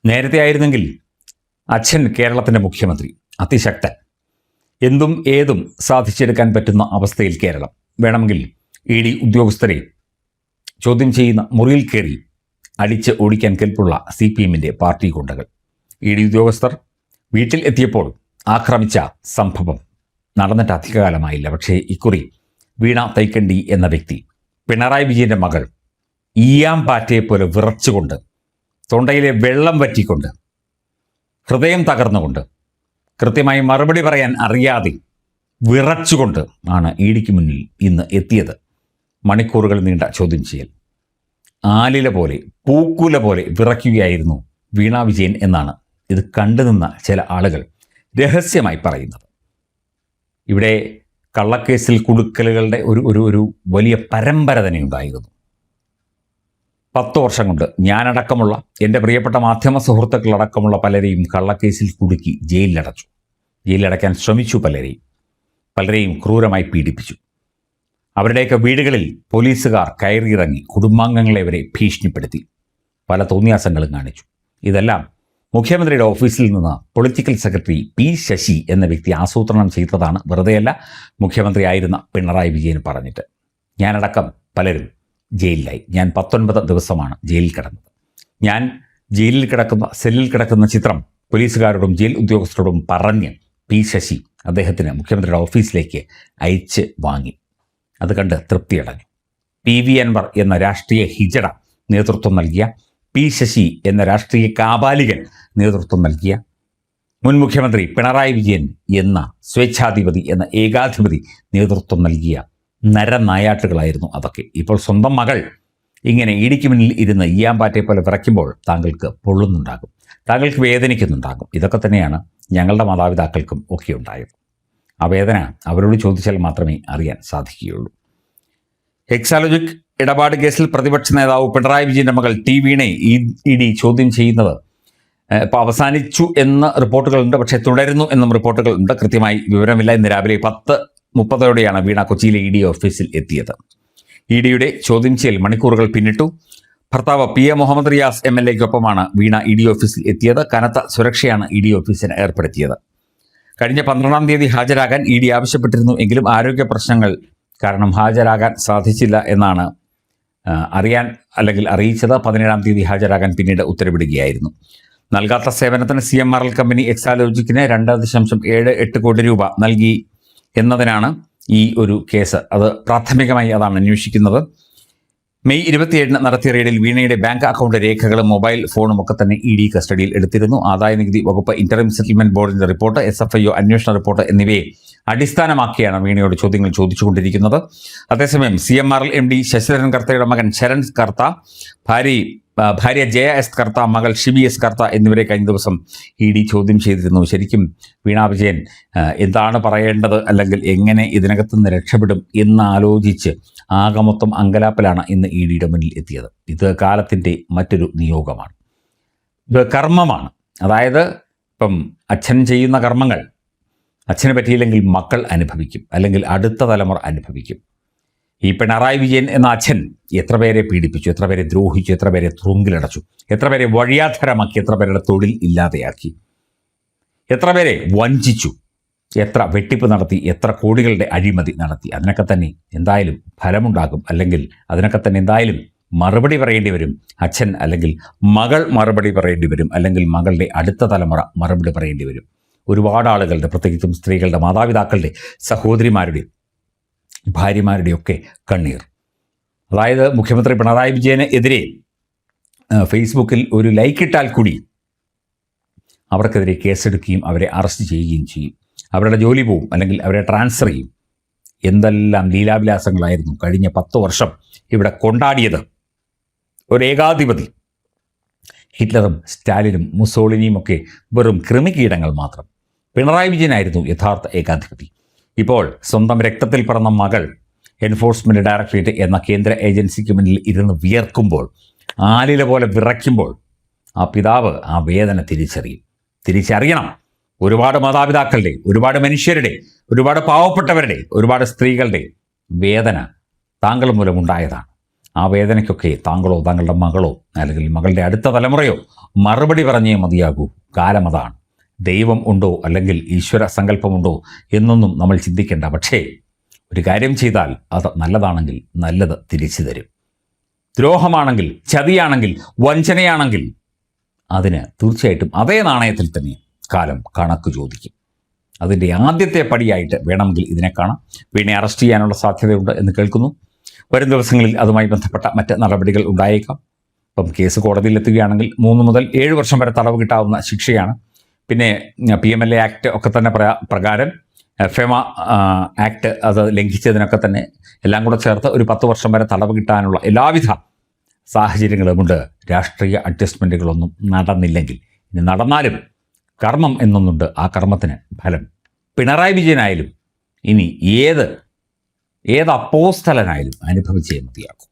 നേരത്തെ ആയിരുന്നെങ്കിൽ അച്ഛൻ കേരളത്തിൻ്റെ മുഖ്യമന്ത്രി, അതിശക്തൻ, എന്തും ഏതും സാധിച്ചെടുക്കാൻ പറ്റുന്ന അവസ്ഥയിൽ കേരളം. വേണമെങ്കിൽ ED ഉദ്യോഗസ്ഥരെ ചോദ്യം ചെയ്യുന്ന മുറിയിൽ കയറി അടിച്ച് ഓടിക്കാൻ കെൽപ്പുള്ള CPMൻ്റെ പാർട്ടി ഗുണ്ടകൾ. ED ഉദ്യോഗസ്ഥർ വീട്ടിൽ എത്തിയപ്പോൾ ആക്രമിച്ച സംഭവം നടന്നിട്ട് അധികകാലമായില്ല. പക്ഷേ ഇക്കുറി വീണ തൈക്കണ്ടി എന്ന വ്യക്തി പിണറായി വിജയൻ്റെ മകൾ ഈയാമ്പാറ്റയെ പോലെ വിറച്ചുകൊണ്ട്, തൊണ്ടയിലെ വെള്ളം വറ്റിക്കൊണ്ട്, ഹൃദയം തകർന്നുകൊണ്ട്, കൃത്യമായി മറുപടി പറയാൻ അറിയാതെ വിറച്ചുകൊണ്ട് ആണ് EDക്ക് മുന്നിൽ ഇന്ന് എത്തിയത്. മണിക്കൂറുകൾ നീണ്ട ചോദ്യം ചെയ്യൽ. ആലില പോലെ, പൂക്കുല പോലെ വിറയ്ക്കുകയായിരുന്നു വീണ വിജയൻ എന്നാണ് ഇത് കണ്ടുനിന്ന ചില ആളുകൾ രഹസ്യമായി പറയുന്നത്. ഇവിടെ കള്ളക്കേസിൽ കുടുക്കലുകളുടെ ഒരു വലിയ പരമ്പര തന്നെ ഉണ്ടായിരുന്നു. 10 വർഷം കൊണ്ട് ഞാനടക്കമുള്ള എൻ്റെ പ്രിയപ്പെട്ട മാധ്യമ സുഹൃത്തുക്കളടക്കമുള്ള പലരെയും കള്ളക്കേസിൽ കുടുക്കി ജയിലിലടച്ചു. ജയിലിലടയ്ക്കാൻ ശ്രമിച്ചു. പലരെയും ക്രൂരമായി പീഡിപ്പിച്ചു. അവരുടെയൊക്കെ വീടുകളിൽ പോലീസുകാർ കയറിയിറങ്ങി കുടുംബാംഗങ്ങളെ വരെ ഭീഷണിപ്പെടുത്തി. പല തോന്നിയാസങ്ങളും കാണിച്ചു. ഇതെല്ലാം മുഖ്യമന്ത്രിയുടെ ഓഫീസിൽ നിന്ന് പൊളിറ്റിക്കൽ സെക്രട്ടറി P. ശശി എന്ന വ്യക്തി ആസൂത്രണം ചെയ്തതാണ്. വെറുതെയല്ല മുഖ്യമന്ത്രി ആയിരുന്ന പിണറായി വിജയൻ പറഞ്ഞിട്ട്. ഞാനടക്കം പലരും ജയിലിലായി. ഞാൻ 19 ദിവസമാണ് ജയിലിൽ കിടന്നത്. ഞാൻ ജയിലിൽ കിടക്കുന്ന, സെല്ലിൽ കിടക്കുന്ന ചിത്രം പോലീസുകാരോടും ജയിൽ ഉദ്യോഗസ്ഥരോടും പറഞ്ഞ് P. ശശി അദ്ദേഹത്തിന് മുഖ്യമന്ത്രിയുടെ ഓഫീസിലേക്ക് അയച്ച് വാങ്ങി. അത് കണ്ട് തൃപ്തിയടഞ്ഞു. PV അൻവർ എന്ന രാഷ്ട്രീയ ഹിജട നേതൃത്വം നൽകിയ, P. ശശി എന്ന രാഷ്ട്രീയ കാപാലികൻ നേതൃത്വം നൽകിയ, മുൻ മുഖ്യമന്ത്രി പിണറായി വിജയൻ എന്ന സ്വേച്ഛാധിപതി, എന്ന ഏകാധിപതി നേതൃത്വം നൽകിയ നരനായാട്ടുകളായിരുന്നു അതൊക്കെ. ഇപ്പോൾ സ്വന്തം മകൾ ഇങ്ങനെ EDക്ക് മുന്നിൽ ഇരുന്ന് ഈയാമ്പാറ്റയെ പോലെ വിറയ്ക്കുമ്പോൾ താങ്കൾക്ക് പൊള്ളുന്നുണ്ടാകും, താങ്കൾക്ക് വേദനിക്കുന്നുണ്ടാകും. ഇതൊക്കെ തന്നെയാണ് ഞങ്ങളുടെ മാതാപിതാക്കൾക്കും ഒക്കെ ഉണ്ടായത്. ആ വേദന അവരോട് ചോദിച്ചാൽ മാത്രമേ അറിയാൻ സാധിക്കുകയുള്ളൂ. എക്സാലോജിക് ഇടപാട് കേസിൽ പ്രതിപക്ഷ നേതാവ് പിണറായി വിജയൻ്റെ മകൾ T. വീണയെ ED ചോദ്യം ചെയ്യുന്നത് ഇപ്പോൾ അവസാനിച്ചു എന്ന റിപ്പോർട്ടുകളുണ്ട്. പക്ഷേ തുടരുന്നു എന്നും റിപ്പോർട്ടുകളുണ്ട്. കൃത്യമായി വിവരമില്ല. ഇന്ന് രാവിലെ 10:30 വീണ കൊച്ചിയിലെ ED ഓഫീസിൽ എത്തിയത്. EDയുടെ ചോദ്യം ചെയ്യൽ മണിക്കൂറുകൾ പിന്നിട്ടു. ഭർത്താവ് PM മുഹമ്മദ് റിയാസ് MLAയ്ക്കൊപ്പമാണ് വീണ ED ഓഫീസിൽ എത്തിയത്. കനത്ത സുരക്ഷയാണ് ED ഓഫീസിന് ഏർപ്പെടുത്തിയത്. കഴിഞ്ഞ 12-ാം തീയതി ഹാജരാകാൻ ED ആവശ്യപ്പെട്ടിരുന്നു. എങ്കിലും ആരോഗ്യ പ്രശ്നങ്ങൾ കാരണം ഹാജരാകാൻ സാധിച്ചില്ല എന്നാണ് അറിയിച്ചത്. 17-ാം തീയതി ഹാജരാകാൻ പിന്നീട് ഉത്തരവിടുകയായിരുന്നു. നൽകാത്ത സേവനത്തിന് CMRL കമ്പനി എക്സാലോജിക്കിന് 2.78 കോടി രൂപ നൽകി എന്നതിനാണ് ഈ ഒരു കേസ്. അത് പ്രാഥമികമായി അതാണ് അന്വേഷിക്കുന്നത്. മെയ് 27 നടത്തിയ റെയ്ഡിൽ വീണയുടെ ബാങ്ക് അക്കൗണ്ട് രേഖകളും മൊബൈൽ ഫോണും ഒക്കെ തന്നെ ED കസ്റ്റഡിയിൽ എടുത്തിരുന്നു. ആദായനികുതി വകുപ്പ്, ഇന്ററിം സെറ്റിൽമെന്റ് ബോർഡിന്റെ റിപ്പോർട്ട്, SFIO അന്വേഷണ റിപ്പോർട്ട് എന്നിവയെ അടിസ്ഥാനമാക്കിയാണ് വീണയോട് ചോദ്യങ്ങൾ ചോദിച്ചുകൊണ്ടിരിക്കുന്നത്. അതേസമയം CMRL MD ശശിധരൻ കർത്തയുടെ മകൻ ശരൺ കർത്ത, ഭാര്യ ജയ S. കർത്ത, മകൾ ഷിബി S. കർത്ത എന്നിവരെ കഴിഞ്ഞ ദിവസം ED ചോദ്യം ചെയ്തിരുന്നു. ശരിക്കും വീണ വിജയൻ എന്താണ് പറയേണ്ടത്, അല്ലെങ്കിൽ എങ്ങനെ ഇതിനകത്ത് നിന്ന് രക്ഷപ്പെടും എന്നാലോചിച്ച് ആകമൊത്തം അങ്കലാപ്പിലാണ് ഇന്ന് EDയുടെ മുന്നിൽ എത്തിയത്. ഇത് കാലത്തിൻ്റെ മറ്റൊരു നിയോഗമാണ്, ഇത് കർമ്മമാണ്. അതായത് ഇപ്പം അച്ഛൻ ചെയ്യുന്ന കർമ്മങ്ങൾ അച്ഛന് പറ്റിയില്ലെങ്കിൽ മക്കൾ അനുഭവിക്കും, അല്ലെങ്കിൽ അടുത്ത തലമുറ അനുഭവിക്കും. ഈ പിണറായി വിജയൻ എന്ന അച്ഛൻ എത്ര പേരെ പീഡിപ്പിച്ചു, എത്ര പേരെ ദ്രോഹിച്ചു, എത്ര പേരെ തുറുങ്കിലടച്ചു, എത്ര പേരെ വഴിയാധാരമാക്കി, എത്ര പേരുടെ തൊഴിൽ ഇല്ലാതെയാക്കി, എത്ര പേരെ വഞ്ചിച്ചു, എത്ര വെട്ടിപ്പ് നടത്തി, എത്ര കോടികളുടെ അഴിമതി നടത്തി. അതിനൊക്കെ തന്നെ എന്തായാലും ഫലമുണ്ടാകും, അല്ലെങ്കിൽ അതിനൊക്കെ തന്നെ എന്തായാലും മറുപടി പറയേണ്ടി വരും. അച്ഛൻ അല്ലെങ്കിൽ മകൾ മറുപടി പറയേണ്ടി വരും, അല്ലെങ്കിൽ മകളുടെ അടുത്ത തലമുറ മറുപടി പറയേണ്ടി വരും. ഒരുപാട് ആളുകളുടെ, പ്രത്യേകിച്ചും സ്ത്രീകളുടെ, മാതാപിതാക്കളുടെ, സഹോദരിമാരുടെ, ഭാര്യമാരുടെയൊക്കെ കണ്ണീർ. അതായത് മുഖ്യമന്ത്രി പിണറായി വിജയന് എതിരെ ഫേസ്ബുക്കിൽ ഒരു ലൈക്ക് ഇട്ടാൽ കൂടി അവർക്കെതിരെ കേസെടുക്കുകയും അവരെ അറസ്റ്റ് ചെയ്യുകയും ചെയ്യും. അവരുടെ ജോലി പോവും, അല്ലെങ്കിൽ അവരെ ട്രാൻസ്ഫർ ചെയ്യും. എന്തെല്ലാം ലീലാവിലാസങ്ങളായിരുന്നു കഴിഞ്ഞ 10 വർഷം ഇവിടെ കൊണ്ടാടിയത്. ഒരു ഏകാധിപതി, ഹിറ്റ്ലറും സ്റ്റാലിനും മുസോളിനിയും ഒക്കെ വെറും കൃമികീടങ്ങൾ മാത്രം. പിണറായി വിജയനായിരുന്നു യഥാർത്ഥ ഏകാധിപതി. ഇപ്പോൾ സ്വന്തം രക്തത്തിൽ പിറന്ന മകൾ എൻഫോഴ്സ്മെൻറ്റ് ഡയറക്ടറേറ്റ് എന്ന കേന്ദ്ര ഏജൻസിക്ക് മുന്നിൽ ഇരുന്ന് വിയർക്കുമ്പോൾ, ആലില പോലെ വിറയ്ക്കുമ്പോൾ, ആ പിതാവ് ആ വേദന തിരിച്ചറിയണം. ഒരുപാട് മാതാപിതാക്കളുടെ, ഒരുപാട് മനുഷ്യരുടെ, ഒരുപാട് പാവപ്പെട്ടവരുടെ, ഒരുപാട് സ്ത്രീകളുടെ വേദന താങ്കൾ മൂലമുണ്ടായതാണ്. ആ വേദനയ്ക്കൊക്കെ താങ്കളോ താങ്കളുടെ മകളോ അല്ലെങ്കിൽ മകളുടെ അടുത്ത തലമുറയോ മറുപടി പറഞ്ഞേ മതിയാകൂ. കാലം അതാണ്. ദൈവം ഉണ്ടോ അല്ലെങ്കിൽ ഈശ്വര സങ്കല്പമുണ്ടോ എന്നൊന്നും നമ്മൾ ചിന്തിക്കേണ്ട. പക്ഷേ ഒരു കാര്യം ചെയ്താൽ അത് നല്ലതാണെങ്കിൽ നല്ലത് തിരിച്ചു തരും. ദ്രോഹമാണെങ്കിൽ, ചതിയാണെങ്കിൽ, വഞ്ചനയാണെങ്കിൽ അതിന് തീർച്ചയായിട്ടും അതേ നാണയത്തിൽ തന്നെ കാലം കണക്ക് ചോദിക്കും. അതിൻ്റെ ആദ്യത്തെ പടിയായിട്ട് വേണമെങ്കിൽ ഇതിനെ കാണാം. വീണെ അറസ്റ്റ് ചെയ്യാനുള്ള സാധ്യതയുണ്ട് എന്ന് കേൾക്കുന്നു. വരും ദിവസങ്ങളിൽ അതുമായി ബന്ധപ്പെട്ട മറ്റ് നടപടികൾ ഉണ്ടായേക്കാം. ഇപ്പം കേസ് കോടതിയിലെത്തുകയാണെങ്കിൽ 3 മുതൽ 7 വർഷം വരെ തടവ് കിട്ടാവുന്ന ശിക്ഷയാണ്. പിന്നെ PMLA ആക്ട് ഒക്കെ തന്നെ പ്രകാരം ഫെമ ആക്ട് അത് ലംഘിച്ചതിനൊക്കെ തന്നെ എല്ലാം കൂടെ ചേർത്ത് ഒരു 10 വർഷം വരെ തടവ് കിട്ടാനുള്ള എല്ലാവിധ സാഹചര്യങ്ങളുമുണ്ട്. രാഷ്ട്രീയ അഡ്ജസ്റ്റ്മെൻറ്റുകളൊന്നും നടന്നില്ലെങ്കിൽ. ഇനി നടന്നാലും കർമ്മം എന്നൊന്നുണ്ട്. ആ കർമ്മത്തിന് ഫലം പിണറായി വിജയനായാലും ഇനി ഏത് അപ്പോസ്തലനായാലും അനുഭവിച്ചേ മതിയാകും.